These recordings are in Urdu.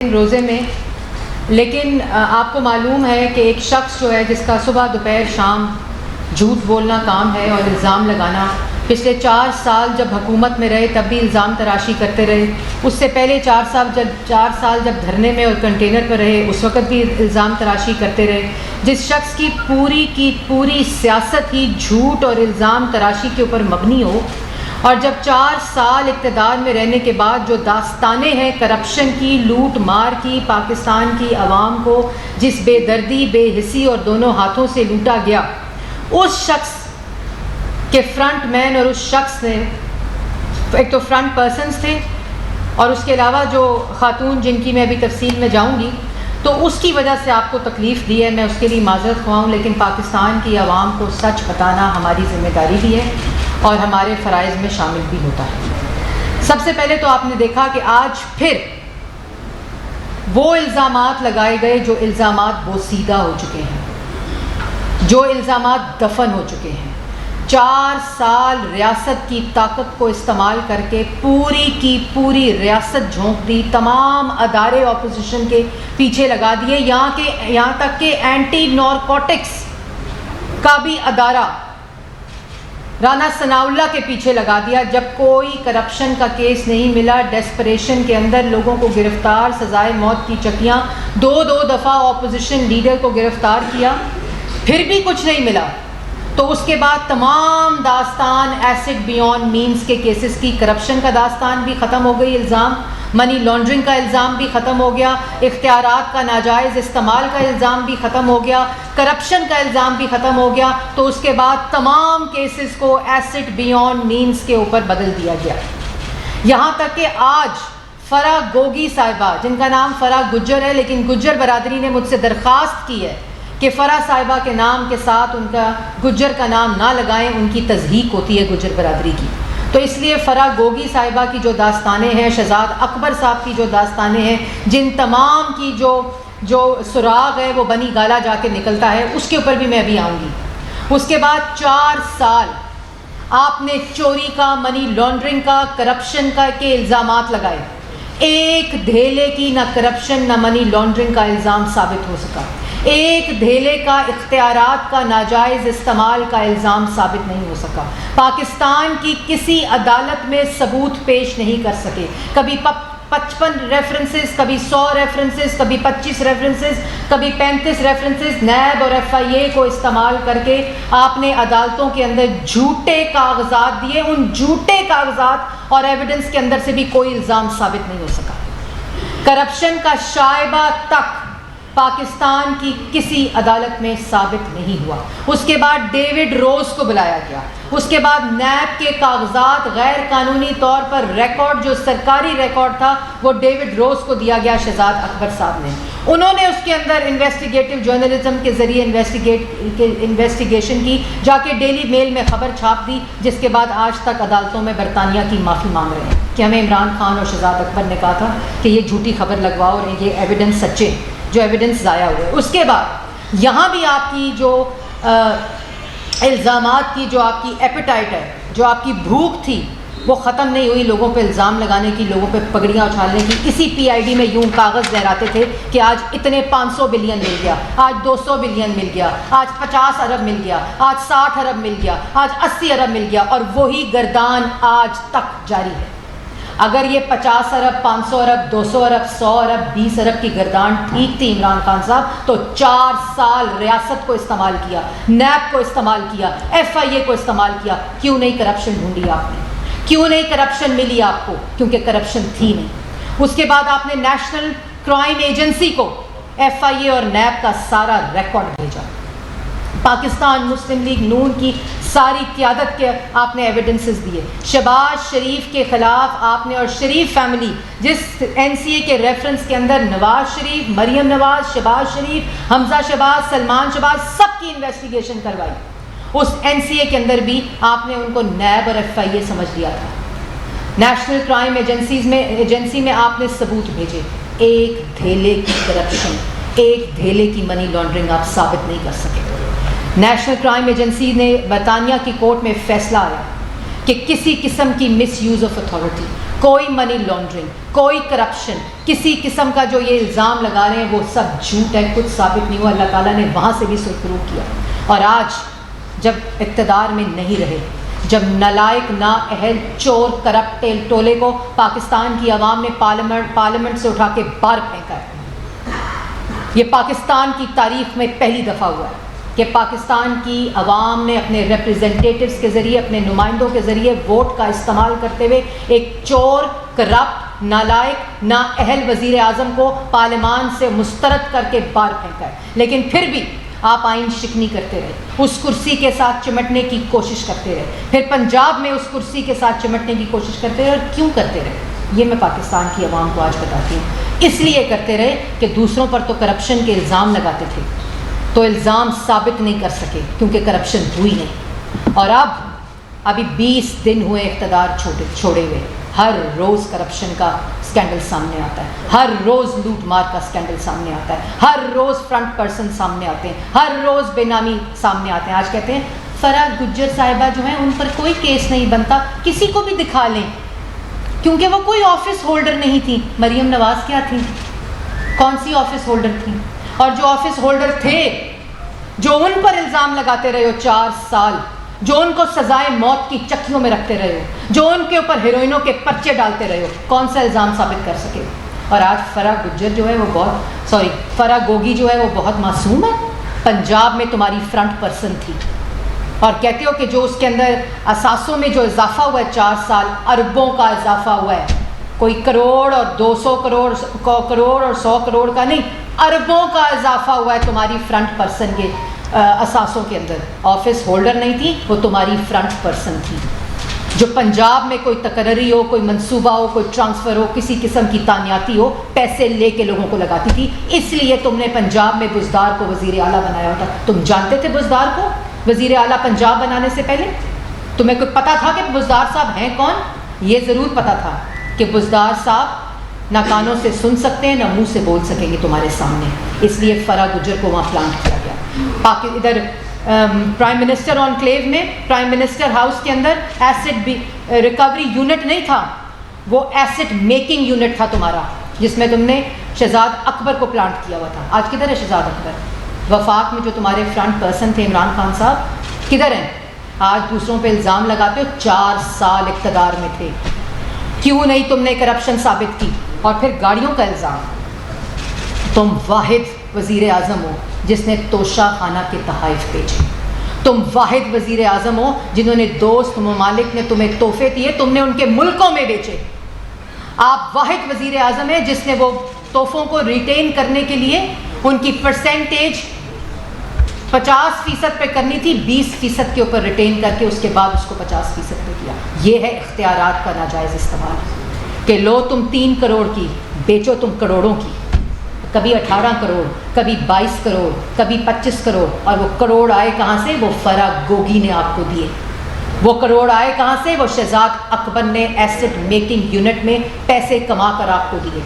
روزے میں، لیکن آپ کو معلوم ہے کہ ایک شخص جو ہے جس کا صبح دوپہر شام جھوٹ بولنا کام ہے اور الزام لگانا، پچھلے 4 سال جب حکومت میں رہے تب بھی الزام تراشی کرتے رہے، اس سے پہلے 4 سال جب دھرنے میں اور کنٹینر پر رہے اس وقت بھی الزام تراشی کرتے رہے، جس شخص کی پوری سیاست ہی جھوٹ اور الزام تراشی کے اوپر مبنی ہو، اور جب 4 سال اقتدار میں رہنے کے بعد جو داستانیں ہیں کرپشن کی، لوٹ مار کی، پاکستان کی عوام کو جس بے دردی، بے حسی اور دونوں ہاتھوں سے لوٹا گیا، اس شخص کے فرنٹ مین اور اس شخص نے ایک تو فرنٹ پرسنز تھے اور اس کے علاوہ جو خاتون جن کی میں ابھی تفصیل میں جاؤں گی، تو اس کی وجہ سے آپ کو تکلیف دی ہے، میں اس کے لیے معذرت خواہ ہوں، لیکن پاکستان کی عوام کو سچ بتانا ہماری ذمہ داری بھی ہے اور ہمارے فرائض میں شامل بھی ہوتا ہے۔ سب سے پہلے تو آپ نے دیکھا کہ آج پھر وہ الزامات لگائے گئے جو الزامات بوسیدہ ہو چکے ہیں، جو الزامات دفن ہو چکے ہیں۔ 4 سال ریاست کی طاقت کو استعمال کر کے پوری کی پوری ریاست جھونک دی، تمام ادارے اپوزیشن کے پیچھے لگا دیے، یہاں تک کہ اینٹی نارکوٹکس کا بھی ادارہ رانا ثناء اللہ کے پیچھے لگا دیا۔ جب کوئی کرپشن کا کیس نہیں ملا، ڈیسپریشن کے اندر لوگوں کو گرفتار، سزائے موت کی چکیاں، 2 دفعہ اپوزیشن لیڈر کو گرفتار کیا، پھر بھی کچھ نہیں ملا، تو اس کے بعد تمام داستان ایسڈ بیونڈ مینز کے کیسز کی، کرپشن کا داستان بھی ختم ہو گئی، الزام منی لانڈرنگ کا الزام بھی ختم ہو گیا، اختیارات کا ناجائز استعمال کا الزام بھی ختم ہو گیا، کرپشن کا الزام بھی ختم ہو گیا، تو اس کے بعد تمام کیسز کو ایسڈ بیونڈ مینز کے اوپر بدل دیا گیا۔ یہاں تک کہ آج فرح گوگی صاحبہ، جن کا نام فرح گجر ہے، لیکن گجر برادری نے مجھ سے درخواست کی ہے کہ فرح صاحبہ کے نام کے ساتھ ان کا گجر کا نام نہ لگائیں، ان کی تضحیک ہوتی ہے گجر برادری کی، تو اس لیے فرح گوگی صاحبہ کی جو داستانیں ہیں، شہزاد اکبر صاحب کی جو داستانیں ہیں، جن تمام کی جو سراغ ہے وہ بنی گالا جا کے نکلتا ہے، اس کے اوپر بھی میں ابھی آؤں گی۔ اس کے بعد 4 سال آپ نے چوری کا، منی لانڈرنگ کا، کرپشن کا کے الزامات لگائے، ایک دھیلے کی نہ کرپشن نہ منی لانڈرنگ کا الزام ثابت ہو سکا، ایک دھیلے کا اختیارات کا ناجائز استعمال کا الزام ثابت نہیں ہو سکا، پاکستان کی کسی عدالت میں ثبوت پیش نہیں کر سکے، کبھی 55 ریفرنسز، کبھی 100 ریفرنسز، کبھی 25 ریفرنسز، کبھی 35 ریفرنسز، نیب اور FIA کو استعمال کر کے آپ نے عدالتوں کے اندر جھوٹے کاغذات دیے، ان جھوٹے کاغذات اور ایویڈنس کے اندر سے بھی کوئی الزام ثابت نہیں ہو سکا۔ کرپشن کا شائبہ تک پاکستان کی کسی عدالت میں ثابت نہیں ہوا۔ اس کے بعد ڈیوڈ روز کو بلایا گیا، اس کے بعد نیب کے کاغذات غیر قانونی طور پر ریکارڈ، جو سرکاری ریکارڈ تھا وہ ڈیوڈ روز کو دیا گیا شہزاد اکبر صاحب نے، انہوں نے اس کے اندر انویسٹیگیٹو جرنلزم کے ذریعے انویسٹیگیشن کی، جا کے ڈیلی میل میں خبر چھاپ دی، جس کے بعد آج تک عدالتوں میں برطانیہ کی معافی مانگ رہے ہیں کہ ہمیں عمران خان اور شہزاد اکبر نے کہا تھا کہ یہ جھوٹی خبر لگواؤ اور یہ ایویڈنس سچے، جو ایویڈنس ضائع ہوئے۔ اس کے بعد یہاں بھی آپ کی جو الزامات کی جو آپ کی ایپیٹائٹ ہے، جو آپ کی بھوک تھی، وہ ختم نہیں ہوئی، لوگوں پہ الزام لگانے کی، لوگوں پہ پگڑیاں اچھالنے کی۔ اسی PID میں یوں کاغذ لہراتے تھے کہ آج اتنے 500 بلین مل گیا، آج 200 بلین مل گیا، آج 50 ارب مل گیا، آج 60 ارب مل گیا، آج 80 ارب مل گیا، اور وہی گردان آج تک جاری ہے۔ اگر یہ 50 ارب، 500 ارب، 200 ارب، 100 ارب، 20 ارب کی گردان ٹھیک تھی عمران خان صاحب، تو 4 سال ریاست کو استعمال کیا، نیب کو استعمال کیا، FIA کو استعمال کیا، کیوں نہیں کرپشن ڈھونڈی آپ نے؟ کیوں نہیں کرپشن ملی آپ کو؟ کیونکہ کرپشن تھی نہیں۔ اس کے بعد آپ نے نیشنل کرائم ایجنسی کو FIA اور نیب کا سارا ریکارڈ بھیجا، پاکستان مسلم لیگ نون کی ساری قیادت کے آپ نے ایویڈنسز دیے، شہباز شریف کے خلاف آپ نے، اور شریف فیملی جس NCA کے ریفرنس کے اندر نواز شریف، مریم نواز، شہباز شریف، حمزہ شہباز، سلمان شہباز، سب کی انویسٹیگیشن کروائی، اس NCA کے اندر بھی آپ نے ان کو نیب اور FIA سمجھ لیا تھا۔ نیشنل کرائم ایجنسی میں آپ نے ثبوت بھیجے، ایک دھیلے کی کرپشن، ایک دھیلے کی منی لانڈرنگ آپ ثابت نہیں کر سکے۔ نیشنل کرائم ایجنسی نے برطانیہ کی کورٹ میں فیصلہ آیا کہ کسی قسم کی مس یوز آف اتھارٹی، کوئی منی لانڈرنگ, کوئی کرپشن, کسی قسم کا جو یہ الزام لگا رہے ہیں وہ سب جھوٹ ہے, کچھ ثابت نہیں ہوا. اللہ تعالیٰ نے وہاں سے بھی سرخرو کیا. اور آج جب اقتدار میں نہیں رہے, جب نالائق, نااہل, چور, کرپٹ ٹولے کو پاکستان کی عوام نے پارلیمنٹ سے اٹھا کے باہر پھینکا ہے. یہ پاکستان کی تاریخ میں پہلی دفعہ ہوا ہے کہ پاکستان کی عوام نے اپنے ریپریزنٹیٹیوز کے ذریعے, اپنے نمائندوں کے ذریعے ووٹ کا استعمال کرتے ہوئے ایک چور, کرپٹ, نالائق, نااہل وزیر اعظم کو پارلیمان سے مسترد کر کے باہر پھینکا ہے. لیکن پھر بھی آپ آئین شکنی کرتے رہے, اس کرسی کے ساتھ چمٹنے کی کوشش کرتے رہے, پھر پنجاب میں اس کرسی کے ساتھ چمٹنے کی کوشش کرتے رہے. اور کیوں کرتے رہے یہ میں پاکستان کی عوام کو آج بتاتی ہوں. اس لیے کرتے رہے کہ دوسروں پر تو کرپشن کے الزام لگاتے تھے, تو الزام ثابت نہیں کر سکے کیونکہ کرپشن ہوئی نہیں. اور ابھی 20 دن ہوئے اقتدار چھوڑے ہوئے, ہر روز کرپشن کا اسکینڈل سامنے آتا ہے, ہر روز لوٹ مار کا اسکینڈل سامنے آتا ہے, ہر روز فرنٹ پرسن سامنے آتے ہیں, ہر روز بے نامی سامنے آتے ہیں. آج کہتے ہیں فرا گجر صاحبہ جو ہیں ان پر کوئی کیس نہیں بنتا, کسی کو بھی دکھا لیں, کیونکہ وہ کوئی آفس ہولڈر نہیں تھی. مریم نواز کیا تھی, کون سی آفس ہولڈر تھی؟ اور جو آفس ہولڈر تھے, جو ان پر الزام لگاتے رہے ہو 4 سال, جو ان کو سزائے موت کی چکیوں میں رکھتے رہے ہو, جو ان کے اوپر ہیروئنوں کے پرچے ڈالتے رہے ہو, کون سا الزام ثابت کر سکے؟ اور آج فرا گجر جو ہے وہ فرا گوگی جو ہے وہ بہت معصوم ہے. پنجاب میں تمہاری فرنٹ پرسن تھی اور کہتے ہو کہ جو اس کے اندر اثاثوں میں جو اضافہ ہوا ہے 4 سال, اربوں کا اضافہ ہوا ہے, کوئی کروڑ اور 200 کروڑ اور 100 کروڑ کا نہیں, اربوں کا اضافہ ہوا ہے تمہاری فرنٹ پرسن کے اثاثوں کے اندر. آفس ہولڈر نہیں تھی, وہ تمہاری فرنٹ پرسن تھی, جو پنجاب میں کوئی تقرری ہو, کوئی منصوبہ ہو, کوئی ٹرانسفر ہو, کسی قسم کی تانیاتی ہو, پیسے لے کے لوگوں کو لگاتی تھی. اس لیے تم نے پنجاب میں بزدار کو وزیر اعلیٰ بنایا ہوتا. تم جانتے تھے بزدار کو وزیر اعلیٰ پنجاب بنانے سے پہلے؟ تمہیں کوئی پتہ تھا کہ بزدار صاحب ہیں کون؟ یہ ضرور پتہ تھا کہ بزدار صاحب نہ کانوں سے سن سکتے ہیں, نہ منہ سے بول سکیں گے تمہارے سامنے. اس لیے فرا گجر کو وہاں پلانٹ کیا گیا. ادھر پرائم منسٹر انکلیو میں, پرائم منسٹر ہاؤس کے اندر ایسٹ ریکوری یونٹ نہیں تھا, وہ ایسٹ میکنگ یونٹ تھا تمہارا, جس میں تم نے شہزاد اکبر کو پلانٹ کیا ہوا تھا. آج کدھر ہے شہزاد اکبر؟ وفاق میں جو تمہارے فرنٹ پرسن تھے عمران خان صاحب کدھر ہیں؟ آج دوسروں پہ الزام لگاتے ہو. 4 سال اقتدار میں تھے, کیوں نہیں تم نے کرپشن ثابت کی؟ اور پھر گاڑیوں کا الزام. تم واحد وزیر اعظم ہو جس نے توشہ خانہ کے تحائف بھیجے. تم واحد وزیر اعظم ہو جنہوں نے دوست ممالک نے تمہیں تحفے دیے, تم نے ان کے ملکوں میں بیچے. آپ واحد وزیر اعظم ہیں جس نے وہ تحفوں کو ریٹین کرنے کے لیے ان کی پرسنٹیج 50% پہ کرنی تھی, 20% کے اوپر ریٹین کر کے اس کے بعد اس کو 50% پہ کیا. یہ ہے اختیارات کا ناجائز استعمال کہ لو تم 3 کروڑ کی, بیچو تم کروڑوں کی. کبھی 18 کروڑ, کبھی 22 کروڑ, کبھی 25 کروڑ. اور وہ کروڑ آئے کہاں سے؟ وہ فرا گوگی نے آپ کو دیے. وہ کروڑ آئے کہاں سے؟ وہ شہزاد اکبر نے ایسٹ میکنگ یونٹ میں پیسے کما کر آپ کو دیے.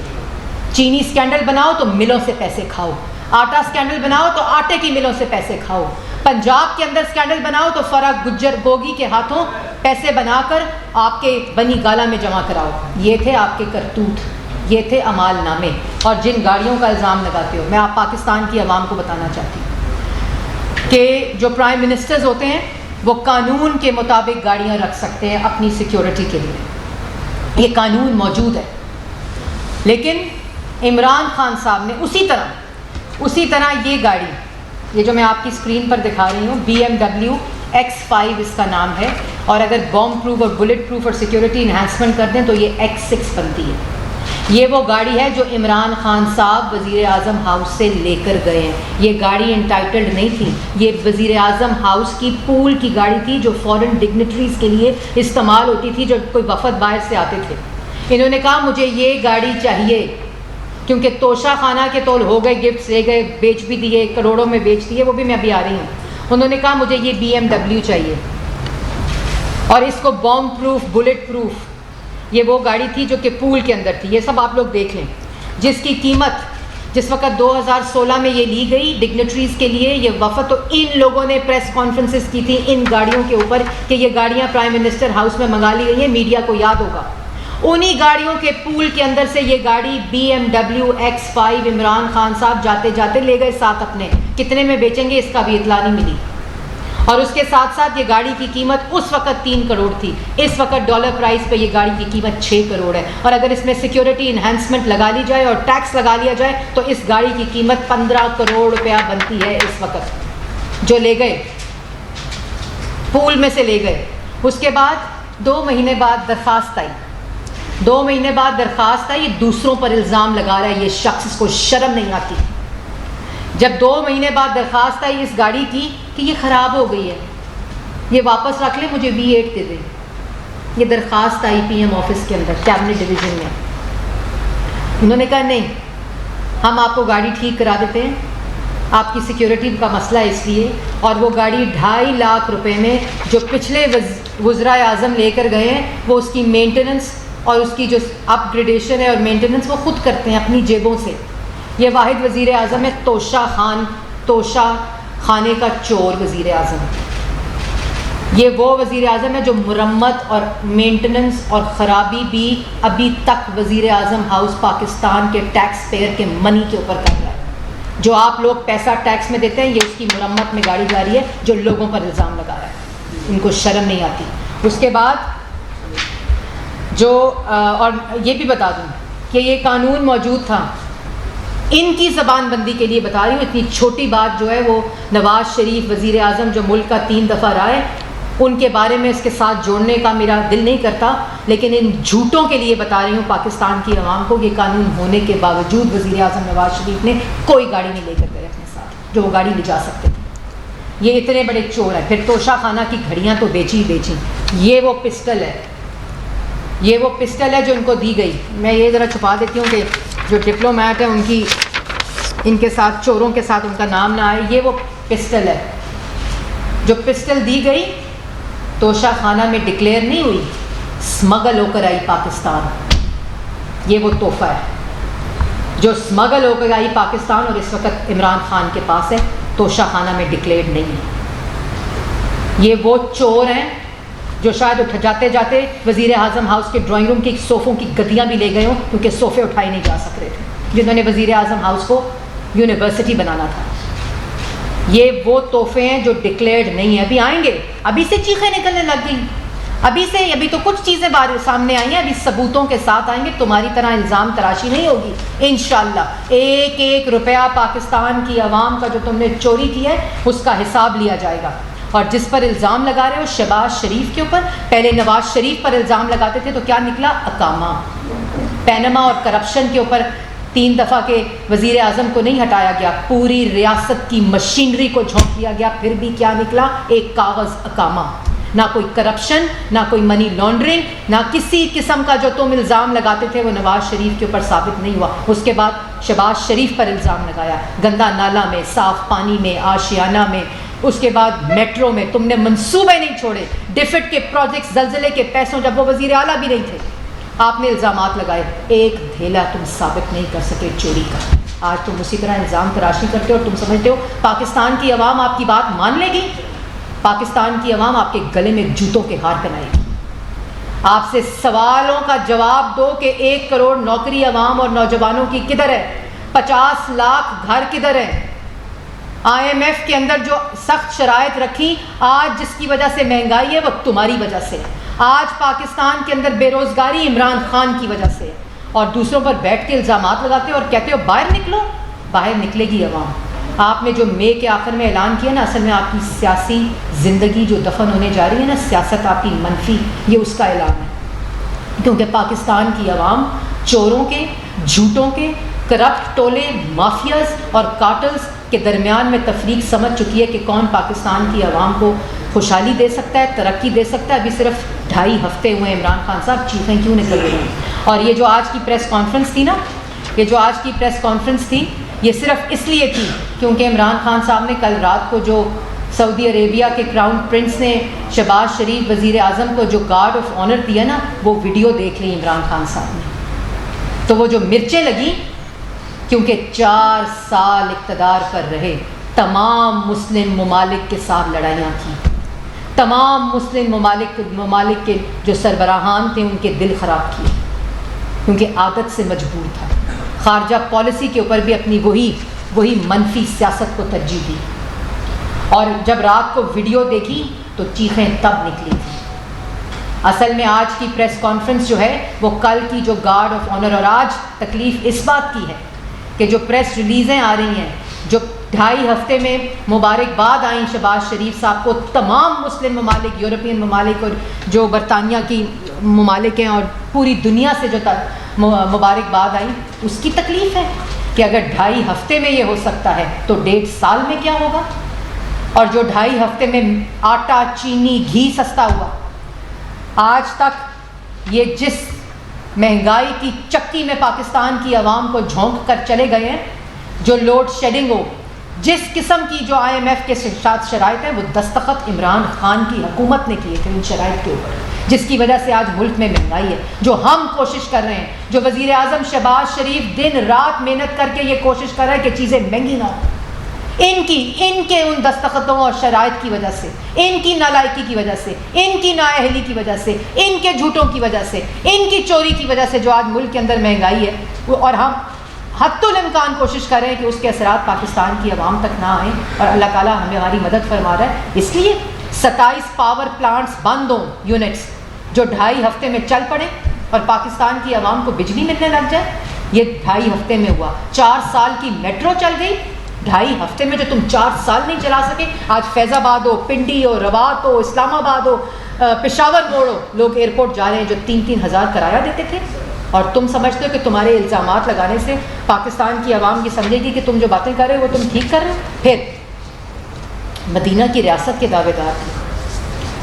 چینی اسکینڈل بناؤ تو ملوں سے پیسے کھاؤ, آٹا اسکینڈل بناؤ تو آٹے کی ملوں سے پیسے کھاؤ. پنجاب کے اندر اسکینڈل بناؤ تو فرا گجر گوگی کے ہاتھوں پیسے بنا کر آپ کے بنی گالا میں جمع کراؤ. یہ تھے آپ کے کرتوت, یہ تھے اعمال نامے. اور جن گاڑیوں کا الزام لگاتے ہو, میں آپ پاکستان کی عوام کو بتانا چاہتی ہوں کہ جو پرائم منسٹرز ہوتے ہیں وہ قانون کے مطابق گاڑیاں رکھ سکتے ہیں اپنی سیکیورٹی کے لیے, یہ قانون موجود ہے. لیکن عمران خان صاحب نے اسی طرح یہ گاڑی, یہ جو میں آپ کی اسکرین پر دکھا رہی ہوں, BMW X5 اس کا نام ہے, اور اگر بوم پروف اور بلٹ پروف اور سیکیورٹی انہانسمنٹ کر دیں تو یہ X6 بنتی ہے. یہ وہ گاڑی ہے جو عمران خان صاحب وزیر اعظم ہاؤس سے لے کر گئے ہیں. یہ گاڑی انٹائٹلڈ نہیں تھی, یہ وزیر اعظم ہاؤس کی پول کی گاڑی تھی جو فورن ڈگنیٹریز کے لیے استعمال ہوتی تھی جب کوئی وفد باہر سے آتے تھے. انہوں نے کہا مجھے یہ گاڑی چاہیے کیونکہ توشہ خانہ کے تول ہو گئے, گفٹس لے گئے, بیچ بھی دیے, کروڑوں میں بیچ دیے, وہ بھی میں ابھی آ رہی ہوں. انہوں نے کہا مجھے یہ BMW چاہیے, اور اس کو بوم پروف, بلٹ پروف. یہ وہ گاڑی تھی جو کہ پول کے اندر تھی, یہ سب آپ لوگ دیکھ لیں, جس کی قیمت جس وقت 2016 میں یہ لی گئی ڈگنیٹریز کے لیے یہ وفد, تو ان لوگوں نے پریس کانفرنسز کی تھی ان گاڑیوں کے اوپر کہ یہ گاڑیاں پرائم منسٹر ہاؤس میں منگا لی گئی ہیں, میڈیا کو یاد ہوگا. انہی گاڑیوں کے پول کے اندر سے یہ گاڑی BMW X5 عمران خان صاحب جاتے جاتے لے گئے ساتھ اپنے. کتنے میں بیچیں گے اس کا بھی اطلاع نہیں ملی. اور اس کے ساتھ ساتھ یہ گاڑی کی قیمت اس وقت 3 کروڑ تھی. اس وقت ڈالر پرائز پہ یہ گاڑی کی قیمت 6 کروڑ ہے. اور اگر اس میں سیکیورٹی انہینسمنٹ لگا لی جائے اور ٹیکس لگا لیا جائے تو اس گاڑی کی قیمت 15 کروڑ روپیہ بنتی ہے اس وقت. جو لے گئے پول میں سے لے گئے. اس کے بعد 2 مہینے بعد درخواست آئی. 2 مہینے بعد درخواست آئی. دوسروں پر الزام لگا رہا ہے یہ شخص, اس کو شرم نہیں آتی. جب 2 مہینے بعد درخواست آئی اس گاڑی کی کہ یہ خراب ہو گئی ہے, یہ واپس رکھ لیں, مجھے V8 دے دیں. یہ درخواست آئی PM آفس کے اندر کیبنٹ ڈویژن میں. انہوں نے کہا نہیں, ہم آپ کو گاڑی ٹھیک کرا دیتے ہیں, آپ کی سیکیورٹی کا مسئلہ ہے اس لیے. اور وہ گاڑی 2.5 لاکھ روپے میں جو پچھلے وزرائے اعظم لے کر گئے ہیں, وہ اس کی مینٹیننس اور اس کی جو اپ گریڈیشن ہے اور مینٹیننس وہ خود کرتے ہیں اپنی جیبوں سے. یہ واحد وزیر اعظم ہے توشہ خانے کا چور وزیر اعظم. یہ وہ وزیر اعظم ہے جو مرمت اور مینٹیننس اور خرابی بھی ابھی تک وزیر اعظم ہاؤس پاکستان کے ٹیکس پیئر کے منی کے اوپر کر رہا ہے. جو آپ لوگ پیسہ ٹیکس میں دیتے ہیں یہ اس کی مرمت میں گاڑی جا رہی ہے جو لوگوں پر الزام لگا رہا ہے. ان کو شرم نہیں آتی. اس کے بعد جو اور یہ بھی بتا دوں کہ یہ قانون موجود تھا, ان کی زبان بندی کے لیے بتا رہی ہوں. اتنی چھوٹی بات جو ہے وہ نواز شریف وزیر اعظم جو ملک کا 3 دفعہ رہا ہے, ان کے بارے میں اس کے ساتھ جوڑنے کا میرا دل نہیں کرتا, لیکن ان جھوٹوں کے لیے بتا رہی ہوں پاکستان کی عوام کو. یہ قانون ہونے کے باوجود وزیر اعظم نواز شریف نے کوئی گاڑی نہیں لے کر گئے اپنے ساتھ جو وہ گاڑی لے جا سکتے تھے. یہ اتنے بڑے چور ہیں. پھر توشہ خانہ کی گھڑیاں تو بیچی ہی بیچی. یہ وہ پسٹل ہے جو ان کو دی گئی. میں یہ ذرا چھپا دیتی ہوں کہ جو ڈپلومیٹ ہیں ان کے ساتھ چوروں کے ساتھ ان کا نام نہ آئے. یہ وہ پسٹل ہے جو پسٹل دی گئی توشہ خانہ میں ڈکلیئر نہیں ہوئی, اسمگل ہو کر آئی پاکستان. یہ وہ تحفہ ہے جو اسمگل ہو کر آئی پاکستان اور اس وقت عمران خان کے پاس ہے, توشہ خانہ میں ڈکلیئر نہیں ہے. یہ وہ چور ہیں جو شاید جاتے جاتے وزیر اعظم ہاؤس کے ڈرائنگ روم کی صوفوں کی گدیاں بھی لے گئے ہوں, کیونکہ صوفے اٹھائے نہیں جا سک رہے تھے, جنہوں نے وزیر اعظم ہاؤس کو یونیورسٹی بنانا تھا. یہ وہ تحفے ہیں جو ڈکلیئرڈ نہیں ہیں. ابھی آئیں گے, ابھی سے چیخیں نکلنے لگ گئی, ابھی تو کچھ چیزیں سامنے آئی ہیں, ابھی ثبوتوں کے ساتھ آئیں گے. تمہاری طرح الزام تراشی نہیں ہوگی انشاءاللہ. ایک روپیہ پاکستان کی عوام کا جو تم نے چوری کی ہے اس کا حساب لیا جائے گا. اور جس پر الزام لگا رہے ہو شہباز شریف کے اوپر, پہلے نواز شریف پر الزام لگاتے تھے تو کیا نکلا؟ اقامہ. پینما اور کرپشن کے اوپر 3 دفعہ کے وزیر اعظم کو نہیں ہٹایا گیا, پوری ریاست کی مشینری کو جھونک دیا گیا, پھر بھی کیا نکلا؟ ایک کاغذ اقامہ. نہ کوئی کرپشن, نہ کوئی منی لانڈرنگ, نہ کسی قسم کا جو تم الزام لگاتے تھے وہ نواز شریف کے اوپر ثابت نہیں ہوا. اس کے بعد شہباز شریف پر الزام لگایا, گندا نالا میں, صاف پانی میں, آشیانہ میں. اس کے بعد میٹرو میں تم نے منصوبے نہیں چھوڑے, ڈیفٹ کے پروجیکٹ, زلزلے کے پیسوں, جب وہ وزیر اعلیٰ بھی نہیں تھے آپ نے الزامات لگائے, ایک دھیلا تم ثابت نہیں کر سکے چوری کا. آج تم اسی طرح الزام تراشی کرتے ہو اور تم سمجھتے ہو پاکستان کی عوام آپ کی بات مان لے گی. پاکستان کی عوام آپ کے گلے میں جوتوں کے ہار بنائے گی. آپ سے سوالوں کا جواب دو کہ 1 کروڑ نوکری عوام اور نوجوانوں کی کدھر ہے؟ 50 لاکھ گھر کدھر ہیں؟ IMF کے اندر جو سخت شرائط رکھی, آج جس کی وجہ سے مہنگائی ہے وہ تمہاری وجہ سے. آج پاکستان کے اندر بے روزگاری عمران خان کی وجہ سے. اور دوسروں پر بیٹھ کے الزامات لگاتے ہو اور کہتے ہو باہر نکلو. باہر نکلے گی عوام. آپ نے جو مئی کے آخر میں اعلان کیا نا, اصل میں آپ کی سیاسی زندگی جو دفن ہونے جا رہی ہے نا, سیاست آپ کی منفی, یہ اس کا اعلان ہے. کیونکہ پاکستان کی عوام چوروں کے, جھوٹوں کے, کرپٹ ٹولے, مافیاز اور کارٹلز کے درمیان میں تفریق سمجھ چکی ہے کہ کون پاکستان کی عوام کو خوشحالی دے سکتا ہے, ترقی دے سکتا ہے. ابھی صرف 2.5 ہفتے ہوئے عمران خان صاحب, چیخیں کیوں نکل رہی ہیں؟ اور یہ جو آج کی پریس کانفرنس تھی نا, یہ صرف اس لیے تھی کیونکہ عمران خان صاحب نے کل رات کو جو سعودی عربیہ کے کراؤن پرنس نے شہباز شریف وزیر اعظم کو جو گارڈ آف آنر دیا نا, وہ ویڈیو دیکھ لی عمران خان صاحب نے, تو وہ جو مرچیں لگیں, کیونکہ 4 سال اقتدار پر رہے, تمام مسلم ممالک کے ساتھ لڑائیاں تھیں, تمام مسلم ممالک کے جو سربراہان تھے ان کے دل خراب کیے. کیونکہ عادت سے مجبور تھا. خارجہ پالیسی کے اوپر بھی اپنی وہی منفی سیاست کو ترجیح دی. اور جب رات کو ویڈیو دیکھی تو چیخیں تب نکلی تھیں. اصل میں آج کی پریس کانفرنس جو ہے وہ کل کی جو گارڈ آف آنر، اور آج تکلیف اس بات کی ہے کہ جو پریس ریلیزیں آ رہی ہیں، جو 2.5 ہفتے میں مبارکباد آئیں شہباز شریف صاحب کو، تمام مسلم ممالک، یورپین ممالک اور جو برطانیہ کی ممالک ہیں اور پوری دنیا سے جو مبارکباد آئیں، اس کی تکلیف ہے کہ اگر 2.5 ہفتے میں یہ ہو سکتا ہے تو 1.5 سال میں کیا ہوگا. اور جو 2.5 ہفتے میں آٹا، چینی، گھی سستا ہوا، آج تک یہ جس مہنگائی کی چکی میں پاکستان کی عوام کو جھونک کر چلے گئے ہیں، جو لوڈ شیڈنگ ہو، جس قسم کی جو IMF کے ساتھ شرائط ہیں، وہ دستخط عمران خان کی حکومت نے کیے تھے ان شرائط کے اوپر، جس کی وجہ سے آج ملک میں مہنگائی ہے. جو ہم کوشش کر رہے ہیں، جو وزیر اعظم شہباز شریف دن رات محنت کر کے یہ کوشش کر رہے ہیں کہ چیزیں مہنگی نہ ہوں، ان کے ان دستخطوں اور شرائط کی وجہ سے، ان کی نالائکی کی وجہ سے، ان کی نااہلی کی وجہ سے، ان کے جھوٹوں کی وجہ سے، ان کی چوری کی وجہ سے جو آج ملک کے اندر مہنگائی ہے، اور ہم حتی الامکان کوشش کر رہے ہیں کہ اس کے اثرات پاکستان کی عوام تک نہ آئیں، اور اللہ تعالیٰ ہماری مدد فرما رہا ہے. اس لیے 27 پاور پلانٹس بند ہوں، یونٹس جو 2.5 ہفتے میں چل پڑیں اور پاکستان کی عوام کو بجلی ملنے لگ جائے. یہ 2.5 ہفتے میں ہوا. 4 سال کی میٹرو چل گئی 2.5 ہفتے میں، جو تم 4 سال نہیں چلا سکے. آج فیض آباد ہو، پنڈی ہو، روات ہو، اسلام آباد ہو، پشاور موڑ ہو، لوگ ایئرپورٹ جا رہے ہیں جو 3-3 ہزار کرایہ دیتے تھے. اور تم سمجھتے ہو کہ تمہارے الزامات لگانے سے پاکستان کی عوام یہ سمجھے گی کہ تم جو باتیں کر رہے ہو وہ تم ٹھیک کر رہے ہو. پھر مدینہ کی ریاست کے دعوے دار تھے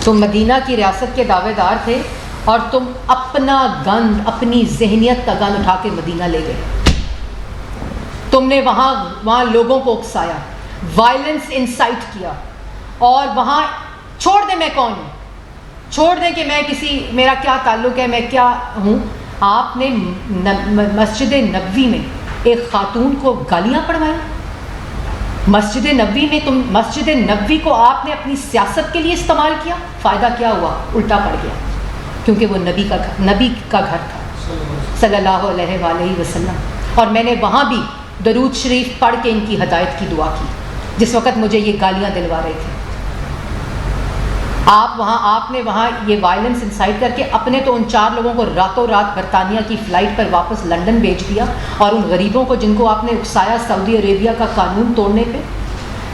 تم، مدینہ کی ریاست کے دعوے دار تھے، اور تم اپنا گند، اپنی ذہنیت کا گند اٹھا کے مدینہ لے گئے. تم نے وہاں لوگوں کو اکسایا، وائلنس انسائٹ کیا، اور وہاں چھوڑ دیں میں کون ہوں، چھوڑ دیں کہ میں میرا کیا تعلق ہے، میں کیا ہوں. آپ نے مسجد نبوی میں ایک خاتون کو گالیاں پڑھوائیں. مسجد نبوی کو آپ نے اپنی سیاست کے لیے استعمال کیا. فائدہ کیا ہوا؟ الٹا پڑ گیا، کیونکہ وہ نبی کا گھر تھا صلی اللہ علیہ وآلہ وسلم. اور میں نے وہاں بھی درود شریف پڑھ کے ان کی ہدایت کی دعا کی جس وقت مجھے یہ گالیاں دلوا رہے تھے. آپ نے وہاں یہ وائلنس انسائٹ کر کے اپنے تو ان 4 لوگوں کو راتوں رات برطانیہ کی فلائٹ پر واپس لنڈن بھیج دیا، اور ان غریبوں کو جن کو آپ نے اکسایا سعودی عربیہ کا قانون توڑنے پہ،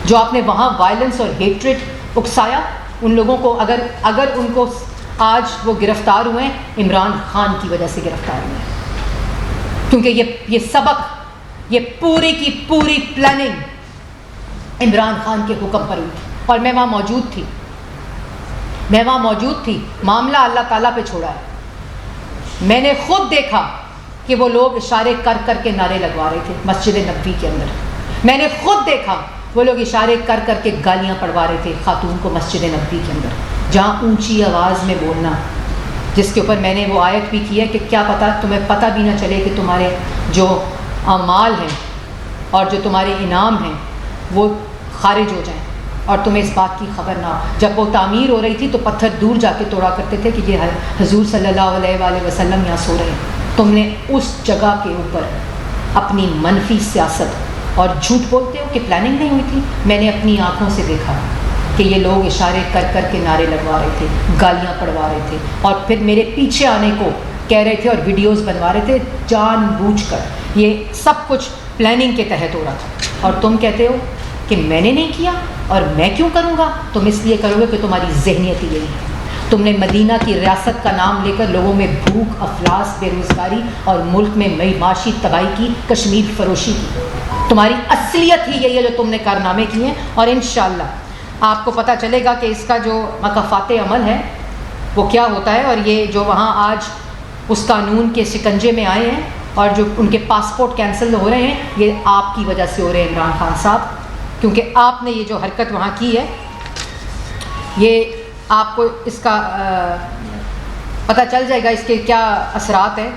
جو آپ نے وہاں وائلنس اور ہیٹریٹ اکسایا، ان لوگوں کو اگر ان کو آج وہ گرفتار ہوئے ہیں، عمران خان کی وجہ سے گرفتار ہوئے ہیں. کیونکہ یہ سبق، یہ پوری کی پوری پلاننگ عمران خان کے حکم پر ہوئی. اور میں وہاں موجود تھی. معاملہ اللہ تعالیٰ پہ چھوڑا ہے. میں نے خود دیکھا کہ وہ لوگ اشارے کر کر کے نعرے لگوا رہے تھے مسجد نبوی کے اندر. میں نے خود دیکھا وہ لوگ اشارے کر کر کے گالیاں پڑھوا رہے تھے خاتون کو مسجد نبوی کے اندر. جہاں اونچی آواز میں بولنا، جس کے اوپر میں نے وہ آیت بھی کی ہے کہ کیا پتہ تمہیں پتہ بھی نہ چلے کہ تمہارے جو اعمال ہیں اور جو تمہارے انعام ہیں وہ خارج ہو جائیں اور تمہیں اس بات کی خبر نہ ہو. جب وہ تعمیر ہو رہی تھی تو پتھر دور جا کے توڑا کرتے تھے کہ یہ حضور صلی اللہ علیہ وآلہ وسلم یہاں سو رہے ہیں. تم نے اس جگہ کے اوپر اپنی منفی سیاست اور جھوٹ بولتے ہو کہ پلاننگ نہیں ہوئی تھی. میں نے اپنی آنکھوں سے دیکھا کہ یہ لوگ اشارے کر کر کے نعرے لگوا رہے تھے، گالیاں پڑھوا رہے تھے، اور پھر میرے پیچھے آنے کو کہہ رہے تھے اور ویڈیوز بنوا رہے تھے جان بوجھ کر. یہ سب کچھ پلاننگ کے تحت ہو رہا تھا. اور تم کہتے ہو کہ میں نے نہیں کیا اور میں کیوں کروں گا. تم اس لیے کرو گے کہ تمہاری ذہنیت ہی یہی ہے. تم نے مدینہ کی ریاست کا نام لے کر لوگوں میں بھوک، افلاس، بے روزگاری اور ملک میں معاشی تباہی کی، کشمیر فروشی کی. تمہاری اصلیت ہی یہی ہے جو تم نے کارنامے کیے ہیں. اور انشاءاللہ آپ کو پتہ چلے گا کہ اس کا جو مکافات عمل ہے وہ کیا ہوتا ہے. اور یہ جو وہاں آج اس قانون کے شکنجے میں آئے ہیں اور جو ان کے پاسپورٹ کینسل ہو رہے ہیں، یہ آپ کی وجہ سے ہو رہے ہیں عمران خان صاحب. کیونکہ آپ نے یہ جو حرکت وہاں کی ہے، یہ آپ کو اس کا پتہ چل جائے گا اس کے کیا اثرات ہیں.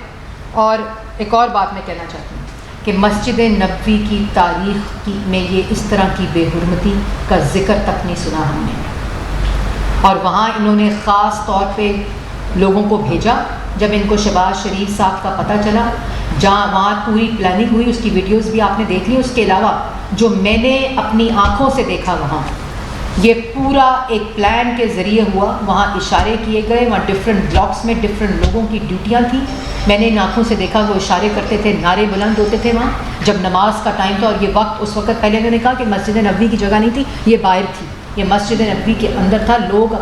اور ایک اور بات میں کہنا چاہتی ہوں کہ مسجد نبوی کی تاریخ میں یہ اس طرح کی بے حرمتی کا ذکر تک نہیں سنا ہم نے. اور وہاں انہوں نے خاص طور پہ لوگوں کو بھیجا. جب ان کو شہباز شریف صاحب کا پتہ چلا, جہاں وہاں پوری پلاننگ ہوئی, اس کی ویڈیوز بھی آپ نے دیکھ لی. اس کے علاوہ جو میں نے اپنی آنکھوں سے دیکھا وہاں, یہ پورا ایک پلان کے ذریعے ہوا. وہاں اشارے کیے گئے, وہاں ڈفرینٹ بلاکس میں ڈفرینٹ لوگوں کی ڈیوٹیاں تھیں. میں نے ان آنکھوں سے دیکھا, وہ اشارے کرتے تھے, نعرے بلند ہوتے تھے وہاں جب نماز کا ٹائم تھا. اور یہ وقت اس وقت, پہلے میں نے کہا کہ مسجد نبوی کی جگہ نہیں تھی, یہ باہر تھی, یہ مسجد نبوی کے اندر تھا. لوگ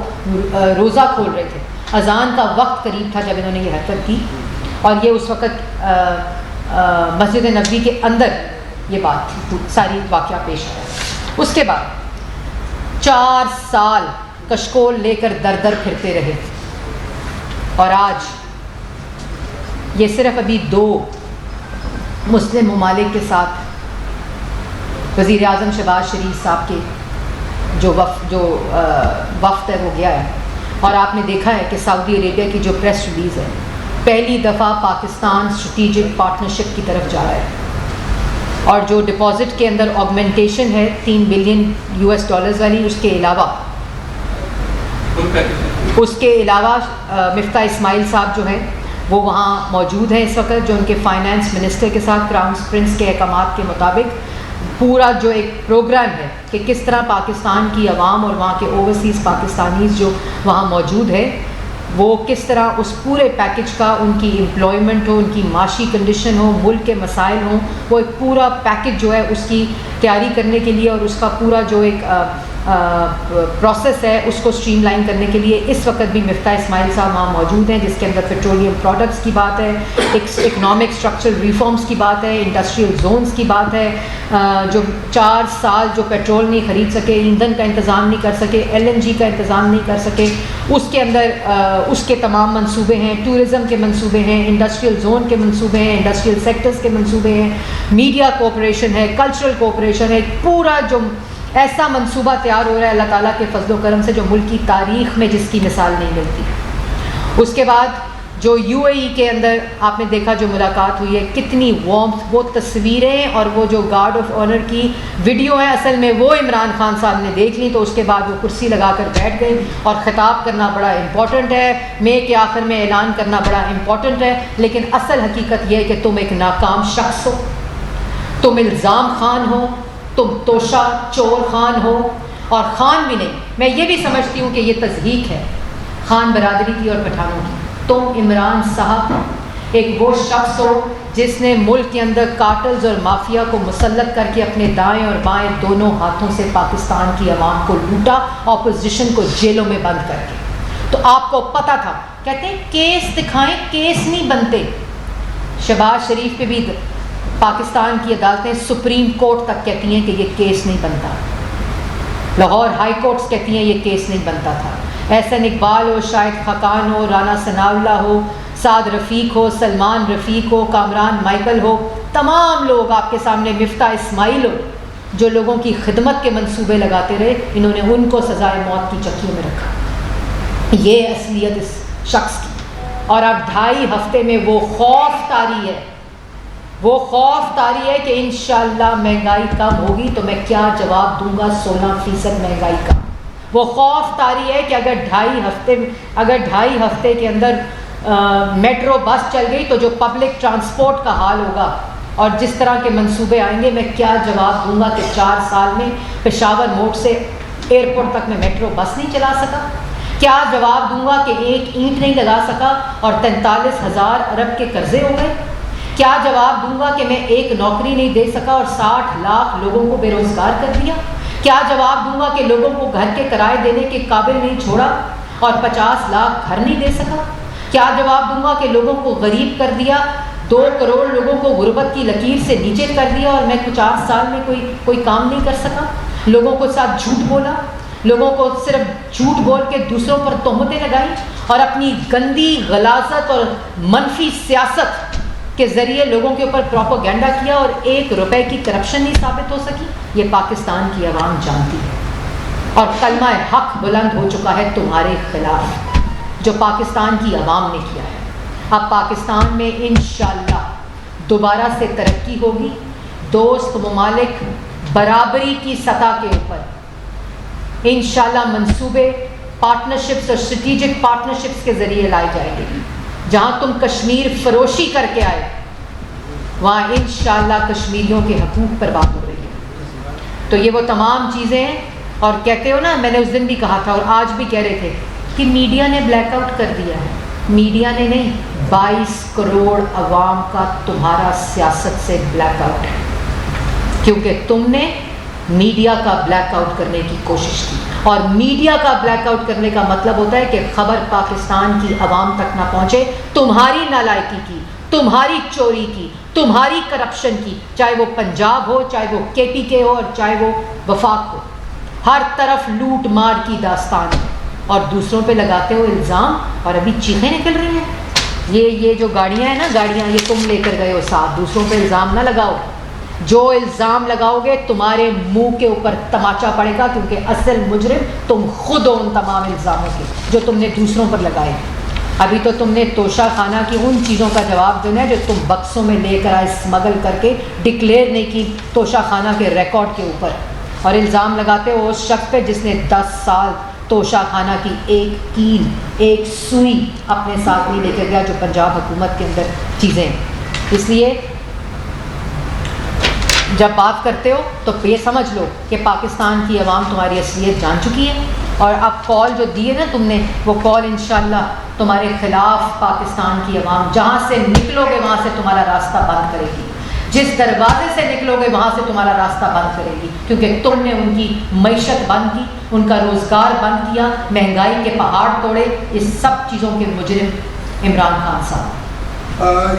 روزہ کھول رہے تھے, اذان کا وقت قریب تھا جب انہوں نے یہ حرکت کی. اور یہ اس وقت مسجد نبوی کے اندر یہ بات تھی, ساری واقعہ پیش آیا. اس کے بعد 4 سال کشکول لے کر در در پھرتے رہے, اور آج یہ صرف ابھی 2 مسلم ممالک کے ساتھ وزیر اعظم شہباز شریف صاحب کے جو وفد ہے وہ گیا ہے. اور آپ نے دیکھا ہے کہ سعودی عربیہ کی جو پریس ریلیز ہے, پہلی دفعہ پاکستان اسٹریٹجک پارٹنرشپ کی طرف جا رہا ہے. اور جو ڈپازٹ کے اندر آگمنٹیشن ہے $3 بلین والی, اس کے علاوہ مفتاح اسماعیل صاحب جو ہیں وہ وہاں موجود ہیں اس وقت, جو ان کے فائنانس منسٹر کے ساتھ کراؤن پرنس کے احکامات کے مطابق پورا جو ایک پروگرام ہے کہ کس طرح پاکستان کی عوام اور وہاں کے اوورسیز پاکستانیز جو وہاں موجود ہے, وہ کس طرح اس پورے پیکج کا, ان کی امپلائمنٹ ہو, ان کی معاشی کنڈیشن ہو, ملک کے مسائل ہوں, وہ ایک پورا پیکج جو ہے اس کی تیاری کرنے کے لیے, اور اس کا پورا جو ایک پروسیس ہے اس کو اسٹریم لائن کرنے کے لیے اس وقت بھی مفتاح اسماعیل صاحب وہاں موجود ہیں, جس کے اندر پیٹرولیم پروڈکٹس کی بات ہے, اکنامک اسٹرکچرل ریفارمس کی بات ہے, انڈسٹریل زونز کی بات ہے. جو 4 سال جو پیٹرول نہیں خرید سکے, ایندھن کا انتظام نہیں کر سکے, LNG کا انتظام نہیں کر سکے, اس کے اندر اس کے تمام منصوبے ہیں. ٹورزم کے منصوبے ہیں, انڈسٹریل زون کے منصوبے ہیں, انڈسٹریل سیکٹرز کے منصوبے ہیں, میڈیا کوآپریشن ہے, کلچرل کوآپریشن ہے. پورا جو ایسا منصوبہ تیار ہو رہا ہے اللہ تعالیٰ کے فضل و کرم سے جو ملک کی تاریخ میں جس کی مثال نہیں ملتی. اس کے بعد جو UAE کے اندر آپ نے دیکھا جو ملاقات ہوئی ہے, کتنی وارمتھ, وہ تصویریں اور وہ جو گارڈ آف آنر کی ویڈیو ہے اصل میں وہ عمران خان صاحب نے دیکھ لی, تو اس کے بعد وہ کرسی لگا کر بیٹھ گئی. اور خطاب کرنا بڑا امپورٹنٹ ہے, مئی کے آخر میں اعلان کرنا بڑا امپورٹنٹ ہے, لیکن اصل حقیقت یہ ہے کہ تم ایک ناکام شخص ہو, تم الزام خان ہو, تم توشہ چور خان ہو. اور خان بھی نہیں, میں یہ بھی سمجھتی ہوں کہ یہ تضحیک ہے خان برادری کی اور پٹھانوں کی. تم عمران صاحب ایک وہ شخص ہو جس نے ملک کے اندر کارٹلز اور مافیا کو مسلط کر کے اپنے دائیں اور بائیں دونوں ہاتھوں سے پاکستان کی عوام کو لوٹا, اپوزیشن کو جیلوں میں بند کر کے. تو آپ کو پتہ تھا, کہتے ہیں کیس دکھائیں, کیس نہیں بنتے. شہباز شریف پہ بھی پاکستان کی عدالتیں سپریم کورٹ تک کہتی ہیں کہ یہ کیس نہیں بنتا, لاہور ہائی کورٹس کہتی ہیں یہ کیس نہیں بنتا تھا. احسن اقبال ہو, شاہد خاقان ہو, رانا ثناء اللہ ہو, سعد رفیق ہو, سلمان رفیق ہو, کامران مائیکل ہو, تمام لوگ آپ کے سامنے, مفتاح اسماعیل ہو, جو لوگوں کی خدمت کے منصوبے لگاتے رہے, انہوں نے ان کو سزائے موت کی چکیوں میں رکھا. یہ اصلیت اس شخص کی. اور اب 2.5 ہفتے میں وہ خوف طاری ہے, وہ خوف طاری ہے کہ انشاءاللہ مہنگائی کم ہوگی تو میں کیا جواب دوں گا 16% مہنگائی کا. وہ خوف طاری ہے کہ اگر 2.5 ہفتے کے اندر میٹرو بس چل گئی تو جو پبلک ٹرانسپورٹ کا حال ہوگا اور جس طرح کے منصوبے آئیں گے, میں کیا جواب دوں گا کہ 4 سال میں پشاور موڑ سے ایئرپورٹ تک میں میٹرو بس نہیں چلا سکا. کیا جواب دوں گا کہ ایک اینٹ نہیں لگا سکا اور 43,000 ارب کے قرضے ہو گئے. کیا جواب دوں گا کہ میں ایک نوکری نہیں دے سکا اور 60 لاکھ لوگوں کو بے روزگار کر دیا. کیا جواب دوں گا کہ لوگوں کو گھر کے کرائے دینے کے قابل نہیں چھوڑا اور 50 لاکھ گھر نہیں دے سکا. کیا جواب دوں گا کہ لوگوں کو غریب کر دیا, 2 کروڑ لوگوں کو غربت کی لکیر سے نیچے کر دیا, اور میں 50 سال میں کوئی کام نہیں کر سکا. لوگوں کو ساتھ جھوٹ بولا, لوگوں کو صرف جھوٹ بول کے دوسروں پر تہمتیں لگائی, اور اپنی گندی غلاظت اور منفی سیاست کے ذریعے لوگوں کے اوپر پروپیگنڈا کیا, اور 1 روپے کی کرپشن نہیں ثابت ہو سکی. یہ پاکستان کی عوام جانتی ہے, اور کلمہ حق بلند ہو چکا ہے تمہارے خلاف, جو پاکستان کی عوام نے کیا ہے. اب پاکستان میں انشاءاللہ دوبارہ سے ترقی ہوگی. دوست ممالک برابری کی سطح کے اوپر انشاءاللہ منصوبے پارٹنرشپس اور اسٹریٹجک پارٹنرشپس کے ذریعے لائے جائیں گے. جہاں تم کشمیر فروشی کر کے آئے وہاں انشاءاللہ کشمیریوں کے حقوق پر بات ہو رہی ہے. تو یہ وہ تمام چیزیں ہیں. اور کہتے ہو نا, میں نے اس دن بھی کہا تھا اور آج بھی کہہ رہے تھے کہ میڈیا نے بلیک آؤٹ کر دیا ہے. میڈیا نے نہیں, 22 کروڑ عوام کا تمہارا سیاست سے بلیک آؤٹ ہے, کیونکہ تم نے میڈیا کا بلیک آؤٹ کرنے کی کوشش کی. اور میڈیا کا بلیک آؤٹ کرنے کا مطلب ہوتا ہے کہ خبر پاکستان کی عوام تک نہ پہنچے. تمہاری نالائکی کی, تمہاری چوری کی, تمہاری کرپشن کی, چاہے وہ پنجاب ہو, چاہے وہ KPK ہو, اور چاہے وہ وفاق ہو, ہر طرف لوٹ مار کی داستان ہے. اور دوسروں پہ لگاتے ہو الزام, اور ابھی چیخیں نکل رہی ہیں. یہ جو گاڑیاں ہیں نا, گاڑیاں یہ تم لے کر گئے ہو ساتھ, دوسروں پہ الزام نہ لگاؤ. جو الزام لگاؤ گے تمہارے منہ کے اوپر تماچا پڑے گا, کیونکہ اصل مجرم تم خود ہو ان تمام الزاموں کے جو تم نے دوسروں پر لگائے. ابھی تو تم نے توشہ خانہ کی ان چیزوں کا جواب دینا ہے جو تم بکسوں میں لے کر آئے, اسمگل کر کے ڈکلیئر نہیں کی توشہ خانہ کے ریکارڈ کے اوپر, اور الزام لگاتے ہو اس شخص پہ جس نے 10 سال توشہ خانہ کی ایک کیل, ایک سوئی اپنے ساتھ نہیں لے کے گیا, جو پنجاب حکومت کے اندر چیزیں ہیں. اس لیے جب بات کرتے ہو تو یہ سمجھ لو کہ پاکستان کی عوام تمہاری اصلیت جان چکی ہے. اور اب کال جو دیے نا تم نے, وہ کال انشاءاللہ تمہارے خلاف پاکستان کی عوام جہاں سے نکلو گے وہاں سے تمہارا راستہ بند کرے گی. جس دروازے سے نکلو گے وہاں سے تمہارا راستہ بند کرے گی, کیونکہ تم نے ان کی معیشت بند کی, ان کا روزگار بند کیا, مہنگائی کے پہاڑ توڑے. اس سب چیزوں کے مجرم عمران خان صاحب.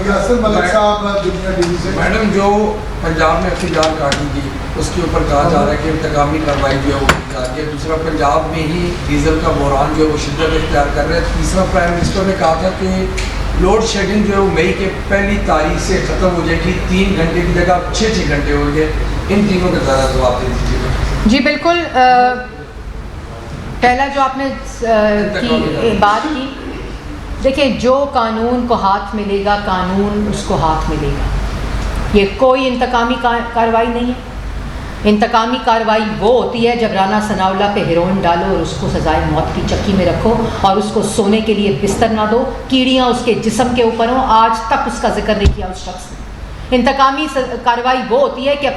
یاسر ملک صاحب دنیا ٹی وی سے. میڈم, جو پنجاب میں اختیار کاٹی تھی اس کے اوپر کہا جا رہا ہے کہ انتقامی کارروائی جو ہے وہ کی جا رہی ہے. دوسرا, پنجاب میں ہی ڈیزل کا بحران جو ہے وہ شدت اختیار کر رہے ہیں. تیسرا, پرائم منسٹر نے کہا تھا کہ لوڈ شیڈنگ جو ہے وہ مئی کے پہلی تاریخ سے ختم ہو جائے گی, 3 گھنٹے کی جگہ 6 گھنٹے ہو گئے. ان تینوں کا ذرا جواب دے دیجیے. جی بالکل. پہلا جو آپ نے بات کی, دیکھیں جو قانون کو ہاتھ ملے گا قانون اس کو ہاتھ ملے گا. یہ کوئی انتقامی کارروائی نہیں ہے. انتقامی کارروائی وہ ہوتی ہے جب رانا ثناء اللہ پہ ہیروئن ڈالو اور اس کو سزائے موت کی چکی میں رکھو اور اس کو سونے کے لیے بستر نہ دو, کیڑیاں اس کے جسم کے اوپر ہوں. آج تک اس کا ذکر نہیں کیا اس شخص نے. انتقامی کارروائی وہ ہوتی ہے کہ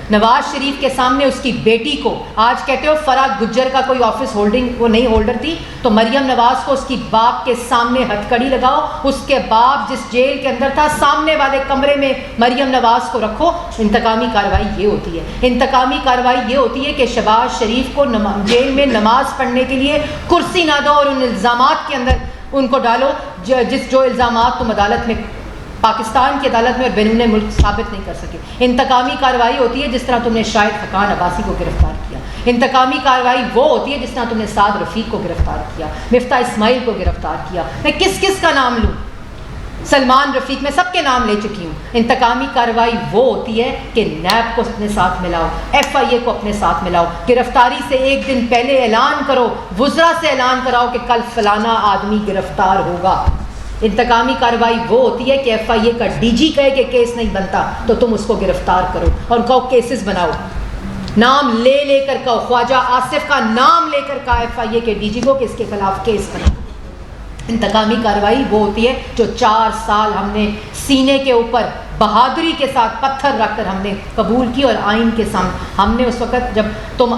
نواز شریف کے سامنے اس کی بیٹی کو, آج کہتے ہو فرا گجر کا کوئی آفس ہولڈنگ وہ نہیں ہولڈر تھی, تو مریم نواز کو اس کی باپ کے سامنے ہتھکڑی لگاؤ. اس کے باپ جس جیل کے اندر تھا سامنے والے کمرے میں مریم نواز کو رکھو. انتقامی کارروائی یہ ہوتی ہے. انتقامی کارروائی یہ ہوتی ہے کہ شہباز شریف کو جیل میں نماز پڑھنے کے لیے کرسی نہ دو اور ان الزامات کے اندر ان کو ڈالو جو الزامات تم عدالت میں, پاکستان کی عدالت میں اور بیرون ملک ثابت نہیں کر سکے. انتقامی کارروائی ہوتی ہے جس طرح تم نے شاہد حقان عباسی کو گرفتار کیا. انتقامی کارروائی وہ ہوتی ہے جس طرح تم نے سعد رفیق کو گرفتار کیا, مفتاح اسماعیل کو گرفتار کیا. میں کس کس کا نام لوں, سلمان رفیق, میں سب کے نام لے چکی ہوں. انتقامی کارروائی وہ ہوتی ہے کہ نیب کو اپنے ساتھ ملاؤ, FIA کو اپنے ساتھ ملاؤ, گرفتاری سے 1 دن پہلے اعلان کرو, وزراء سے اعلان کراؤ کہ کل فلانا آدمی گرفتار ہوگا. انتقامی کارروائی وہ ہوتی ہے کہ FIA کا DG کہے کہ کیس نہیں بنتا تو تم اس کو گرفتار کرو اور کہو کیسز بناؤ. نام لے لے کر کہو, خواجہ آصف کا نام لے کر کہا FIA کے DG کو کہ اس کے خلاف کیس بناؤ. انتقامی کارروائی وہ ہوتی ہے جو 4 سال ہم نے سینے کے اوپر بہادری کے ساتھ پتھر رکھ کر ہم نے قبول کی, اور آئین کے سامنے ہم نے اس وقت جب تم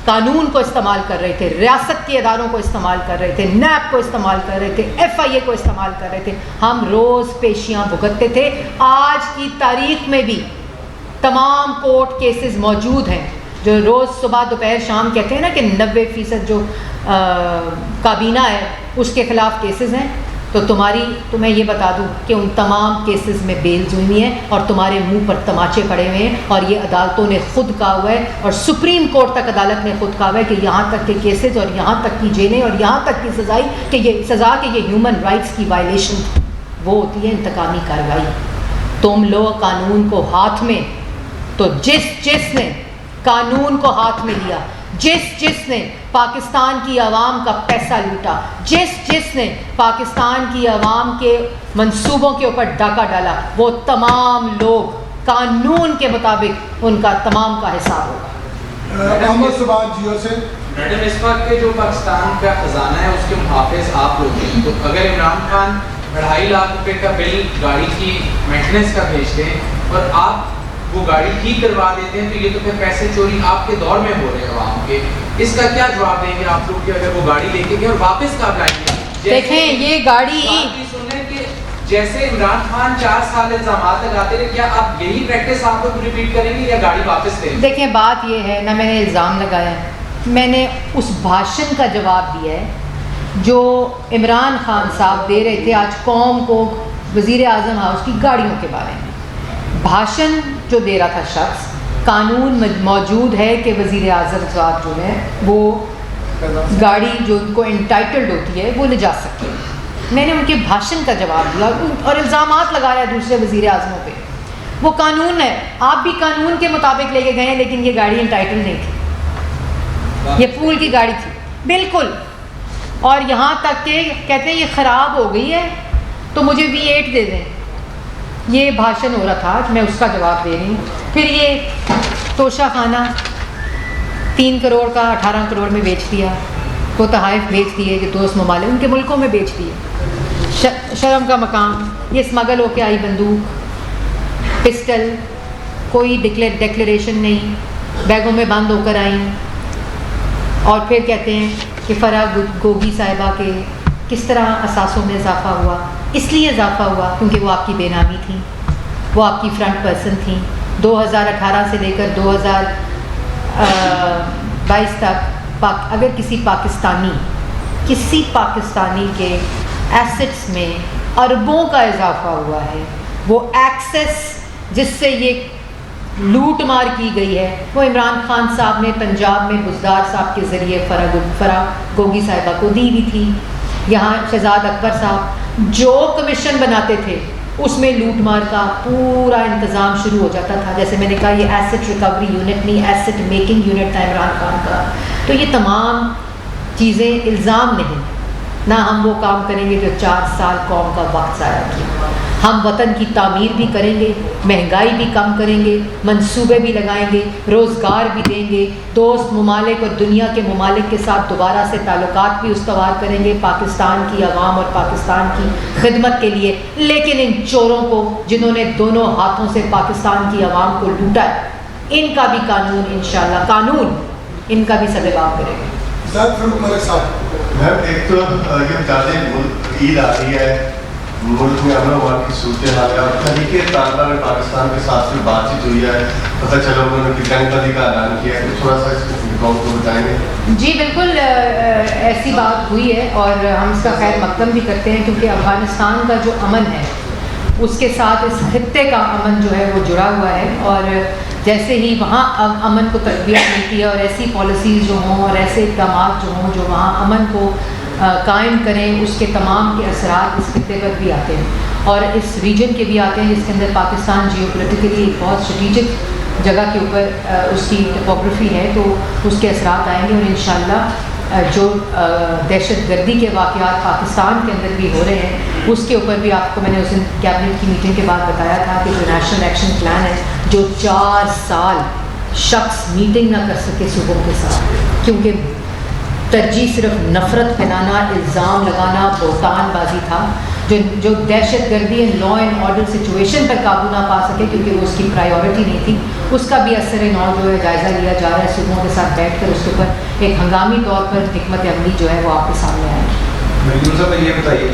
قانون کو استعمال کر رہے تھے, ریاست کے اداروں کو استعمال کر رہے تھے, نیب کو استعمال کر رہے تھے, FIA کو استعمال کر رہے تھے, ہم روز پیشیاں بھگتتے تھے. آج کی تاریخ میں بھی تمام کورٹ کیسز موجود ہیں جو روز صبح دوپہر شام کہتے ہیں نا کہ 90% جو کابینہ ہے اس کے خلاف کیسز ہیں. تو تمہیں یہ بتا دوں کہ ان تمام کیسز میں بیلز ہوئی ہیں اور تمہارے منہ پر تماچے پڑے ہوئے ہیں, اور یہ عدالتوں نے خود کہا ہوا ہے, اور سپریم کورٹ تک عدالت نے خود کہا ہوا ہے کہ یہاں تک کے کیسز اور یہاں تک کی جیلیں اور یہاں تک کی سزا کہ یہ ہیومن رائٹس کی وائلیشن وہ ہوتی ہے انتقامی کارروائی. تم لو قانون کو ہاتھ میں, تو جس نے قانون کو ہاتھ میں لیا, جس نے پاکستان کی عوام کا پیسہ لوٹا, جس نے پاکستان کی عوام کے منصوبوں کے اوپر ڈاکہ ڈالا, وہ تمام لوگ قانون کے مطابق ان کا تمام کا حساب ہوگا. محمد سبحان جیو سے. میڈم اس وقت کے جو پاکستان کا خزانہ ہے اس کے محافظ آپ لوگ ہیں، تو اگر عمران خان 2.5 لاکھ روپے کا بل گاڑی کی مینٹیننس کا بھیجتے ہیں اور آپ وہ گاڑی ٹھیک کروا دیتے ہیں، تو یہ تو پھر پیسے چوری آپ کے دور میں ہو رہے ہیں عوام کے. اس کا کیا جواب دیں گے آپ لوگ کہ اگر وہ گاڑی لے کے گئے اور واپس کب لائیں گے؟ دیکھیں یہ گاڑی سنیں کہ جیسے عمران خان 4 سال الزامات لگاتے رہے، کیا آپ یہی پریکٹس آپ لوگ ریپیٹ کریں گے یا گاڑی واپس لیں گے؟ دیکھیں بات یہ ہے، نہ میں نے الزام لگایا ہے، میں نے اس بھاشن کا جواب دیا ہے جو عمران خان صاحب دے رہے تھے آج قوم کو وزیر اعظم ہاؤس کی گاڑیوں کے بارے میں. بھاشن جو دے رہا تھا شخص، قانون موجود ہے کہ وزیر اعظم صاحب جو ہے وہ گاڑی جو ان کو انٹائٹلڈ ہوتی ہے وہ لے جا سکتے ہیں. میں نے ان کے بھاشن کا جواب دیا اور الزامات لگایا دوسرے وزیر اعظموں پہ. وہ قانون ہے، آپ بھی قانون کے مطابق لے کے گئے ہیں، لیکن یہ گاڑی انٹائٹل نہیں تھی، یہ پول کی گاڑی تھی بالکل. اور یہاں تک کہ کہتے ہیں یہ خراب ہو گئی ہے تو مجھے V8 دے دیں. یہ بھاشن ہو رہا تھا، میں اس کا جواب دے رہی ہوں. پھر یہ توشہ خانہ 3 کروڑ کا 18 کروڑ میں بیچ دیا، وہ تحائف بیچ دیے جو دوست ممالک ان کے ملکوں میں بیچ دیے. شرم کا مقام، یہ اسمگل ہو کے آئی بندوق، پسٹل، کوئی ڈکلیریشن نہیں، بیگوں میں بند ہو کر آئیں. اور پھر کہتے ہیں کہ فرح گوگی صاحبہ کے کس طرح اثاثوں میں اضافہ ہوا. اس لیے اضافہ ہوا کیونکہ وہ آپ کی بے نامی تھیں، وہ آپ کی فرنٹ پرسن تھیں. 2018 سے لے کر 2022 تک اگر کسی پاکستانی کے ایسٹس میں اربوں کا اضافہ ہوا ہے، وہ ایکسس جس سے یہ لوٹ مار کی گئی ہے وہ عمران خان صاحب نے پنجاب میں بزدار صاحب کے ذریعے فرح گوگی صاحبہ کو دی ہوئی تھی. یہاں شہزاد اکبر صاحب جو کمیشن بناتے تھے اس میں لوٹ مار کا پورا انتظام شروع ہو جاتا تھا. جیسے میں نے کہا یہ ایسٹ ریکوری یونٹ نہیں، ایسٹ میکنگ یونٹ تھا عمران خان کا. تو یہ تمام چیزیں الزام نہیں، نہ ہم وہ کام کریں گے جو 4 سال قوم کا وقت ضائع کیا. ہم وطن کی تعمیر بھی کریں گے، مہنگائی بھی کم کریں گے، منصوبے بھی لگائیں گے، روزگار بھی دیں گے، دوست ممالک اور دنیا کے ممالک کے ساتھ دوبارہ سے تعلقات بھی استوار کریں گے پاکستان کی عوام اور پاکستان کی خدمت کے لیے. لیکن ان چوروں کو جنہوں نے دونوں ہاتھوں سے پاکستان کی عوام کو لوٹا ہے، ان کا بھی قانون انشاءاللہ قانون ان کا بھی سدباب کرے گا. میم ایک تو یہ بتاتے ہیں عید آ رہی ہے، ملک میں امن و امان کی صورتحال ہے اور طریقے طالبہ میں پاکستان کے ساتھ سے بات چیت ہوئی ہے، پتہ چلا انہوں نے جنگ بندی کا اعلان کیا ہے، تھوڑا سا اس کو بتائیں گے. جی بالکل ایسی بات ہوئی ہے اور ہم اس کا خیر مقدم بھی کرتے ہیں کیونکہ افغانستان کا جو امن ہے اس کے ساتھ اس خطے کا امن جو ہے وہ جڑا ہوا ہے. اور جیسے ہی وہاں امن کو تربیت ملتی ہے اور ایسی پالیسیز جو ہوں اور ایسے اقدامات جو ہوں جو وہاں امن کو قائم کریں، اس کے تمام کے اثرات اس خطے پر بھی آتے ہیں اور اس ریجن کے بھی آتے ہیں جس کے اندر پاکستان جیو پولیٹیکلی ایک بہت اسٹریٹجک جگہ کے اوپر اس کی ٹپوگرافی ہے، تو اس کے اثرات آئیں گے. اور انشاءاللہ جو دہشت گردی کے واقعات پاکستان کے اندر بھی ہو رہے ہیں اس کے اوپر بھی آپ کو میں نے اس دن کیبنٹ کی میٹنگ کے بعد بتایا تھا کہ جو نیشنل ایکشن پلان ہے، جو 4 سال شخص میٹنگ نہ کر سکے صوبوں کے ساتھ کیونکہ ترجیح صرف نفرت پھیلانا، الزام لگانا، بہتان بازی تھا، جو دہشت گردی and law and order situation پر قابو نہ پا سکے کیونکہ وہ اس کی پرائیورٹی نہیں تھی، اس کا بھی اثر نو جو ہے جائزہ لیا جا رہا ہے. صوبوں کے ساتھ بیٹھ کر اس کے اوپر ایک ہنگامی طور پر حکمت عملی جو ہے وہ آپ کے سامنے آئے گی. مجھے صاحب یہ بتائیے گا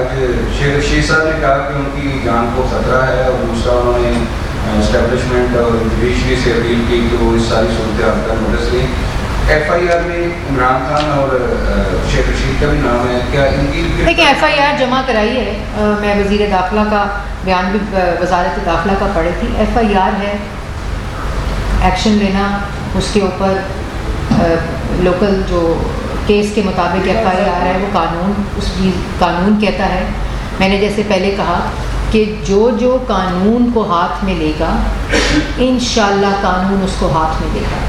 کہ شیخ رشید صاحب نے کہا کہ ان کی جان کو خطرہ ہے اور دوسرا انہوں نے اسٹیبلشمنٹ اور جوڈیشری سے اپیل کی کہ وہ اس ساری صورتحال کا نوٹس لیں. FIR میں عمران خان اور شیخ رشید کا بھی نام ہے، کیا ان کی دیکھیں FIR جمع کرائی ہے؟ میں وزیر داخلہ کا بیان بھی وزارت داخلہ کا پڑھی تھی. FIR ہے، ایکشن لینا اس کے اوپر لوکل جو کیس کے مطابق FIR ہے وہ قانون اس کی قانون کہتا ہے. میں نے جیسے پہلے کہا کہ جو قانون کو ہاتھ میں لے گا انشاءاللہ قانون اس کو ہاتھ میں لے گا.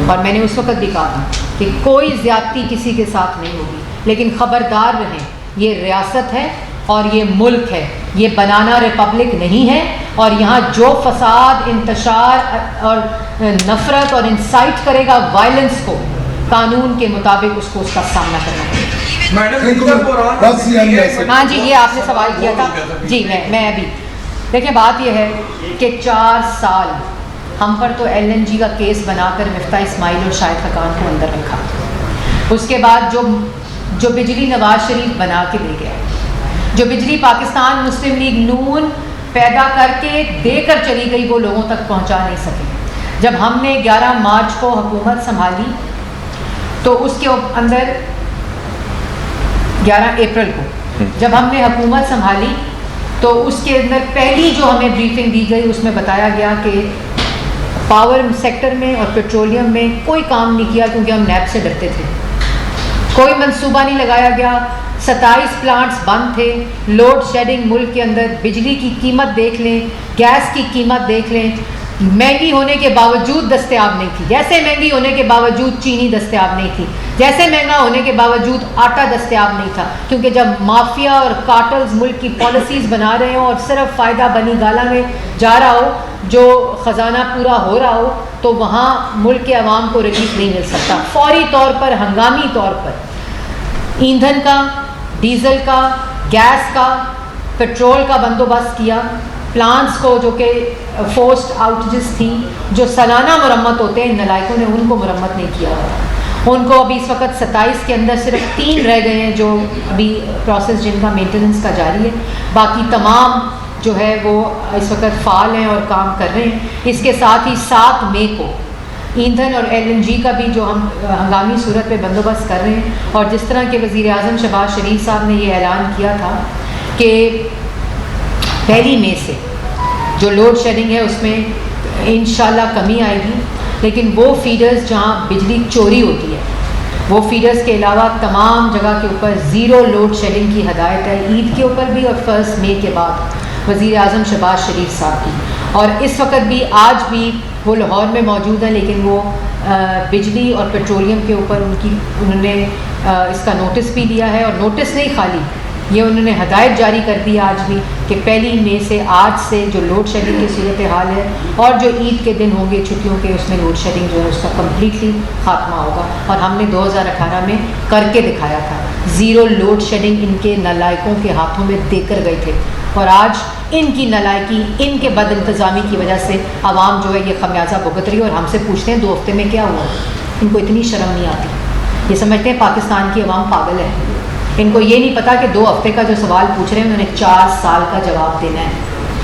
اور میں نے اس وقت بھی کہا تھا کہ کوئی زیادتی کسی کے ساتھ نہیں ہوگی، لیکن خبردار رہیں، یہ ریاست ہے اور یہ ملک ہے، یہ بنانا ریپبلک نہیں ہے اور یہاں جو فساد، انتشار اور نفرت اور انسائٹ کرے گا وائلنس کو، قانون کے مطابق اس کو اس کا سامنا کرنا پڑے گا۔ ہاں جی، یہ آپ نے سوال کیا تھا جی، میں ابھی دیکھیں بات یہ ہے کہ 4 سال ہم پر تو LNG کا کیس بنا کر مفتاح اسماعیل اور شاہد خاقان کو اندر رکھا، اس کے بعد جو بجلی نواز شریف بنا کے دے گیا، جو بجلی پاکستان مسلم لیگ نون پیدا کر کے دے کر چلی گئی، وہ لوگوں تک پہنچا نہیں سکے۔ جب ہم نے 11 مارچ کو حکومت سنبھالی تو اس کے اندر 11 اپریل کو جب ہم نے حکومت سنبھالی تو اس کے اندر پہلی جو ہمیں بریفنگ دی گئی اس میں بتایا گیا کہ پاور سیکٹر میں اور پیٹرولیم میں کوئی کام نہیں کیا کیونکہ ہم نیب سے ڈرتے تھے، کوئی منصوبہ نہیں لگایا گیا، 27 پلانٹس بند تھے، لوڈ شیڈنگ ملک کے اندر، بجلی کی قیمت دیکھ لیں، گیس کی قیمت دیکھ لیں، مہنگی ہونے کے باوجود دستیاب نہیں تھی، جیسے مہنگی ہونے کے باوجود چینی دستیاب نہیں تھی، جیسے مہنگا ہونے کے باوجود آٹا دستیاب نہیں تھا، کیونکہ جب مافیا اور کارٹلز ملک کی پالیسیز بنا رہے ہوں اور صرف فائدہ بنی گالا میں جا رہا ہو، جو خزانہ پورا ہو رہا ہو، تو وہاں ملک کے عوام کو ریلیف نہیں مل سکتا۔ فوری طور پر، ہنگامی طور پر ایندھن کا، ڈیزل کا، گیس کا، پیٹرول کا بندوبست کیا، پلانٹس کو جو کہ فورسڈ آؤٹیجز تھیں، جو سالانہ مرمت ہوتے ہیں، ان نلائقوں نے ان کو مرمت نہیں کیا، ان کو ابھی اس وقت 27 کے اندر صرف 3 رہ گئے ہیں جو ابھی پروسیس جن کا مینٹیننس کا جاری ہے، باقی تمام جو ہے وہ اس وقت فعال ہیں اور کام کر رہے ہیں۔ اس کے ساتھ ہی 7 مئی کو ایندھن اور LNG کا بھی جو ہم ہنگامی صورت پہ بندوبست کر رہے ہیں، اور جس طرح کہ وزیر اعظم شہباز شریف صاحب نے یہ اعلان کیا تھا کہ 1 مئی سے جو لوڈ شیڈنگ ہے اس میں انشاءاللہ کمی آئے گی، لیکن وہ فیڈرز جہاں بجلی چوری ہوتی ہے، وہ فیڈرز کے علاوہ تمام جگہ کے اوپر 0 لوڈ شیڈنگ کی ہدایت ہے، عید کے اوپر بھی اور 1 مئی کے بعد وزیر اعظم شہباز شریف صاحب کی۔ اور اس وقت بھی، آج بھی وہ لاہور میں موجود ہیں، لیکن وہ بجلی اور پیٹرولیم کے اوپر انہوں نے اس کا نوٹس بھی لیا ہے، اور نوٹس نہیں خالی، یہ انہوں نے ہدایت جاری کر دی آج بھی کہ 1 مئی سے، آج سے جو لوڈ شیڈنگ کی صورتحال ہے اور جو عید کے دن ہوں گے چھٹیوں کے، اس میں لوڈ شیڈنگ جو ہے اس کا کمپلیٹلی خاتمہ ہوگا۔ اور ہم نے 2018 میں کر کے دکھایا تھا، 0 لوڈ شیڈنگ ان کے نالائقوں کے ہاتھوں میں دے کر گئے تھے، اور آج ان کی نالائقی، ان کے بد انتظامی کی وجہ سے عوام جو ہے یہ خمیازہ بھگت رہی ہے، اور ہم سے پوچھتے ہیں 2 ہفتے میں کیا ہوا۔ ان کو اتنی شرم نہیں آتی، یہ سمجھتے ہیں پاکستان کی عوام پاگل ہے، ان کو یہ نہیں پتا کہ 2 ہفتے کا جو سوال پوچھ رہے ہیں انہوں نے 4 سال کا جواب دینا ہے،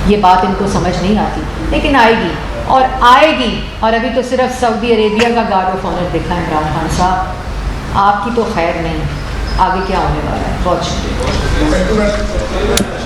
یہ بات ان کو سمجھ نہیں آتی، لیکن آئے گی اور آئے گی۔ اور ابھی تو صرف سعودی عربیہ کا گارڈ آف آنر دکھا عمران خان صاحب، آپ کی تو خیر نہیں، آگے کیا ہونے والا ہے۔ بہت شکریہ۔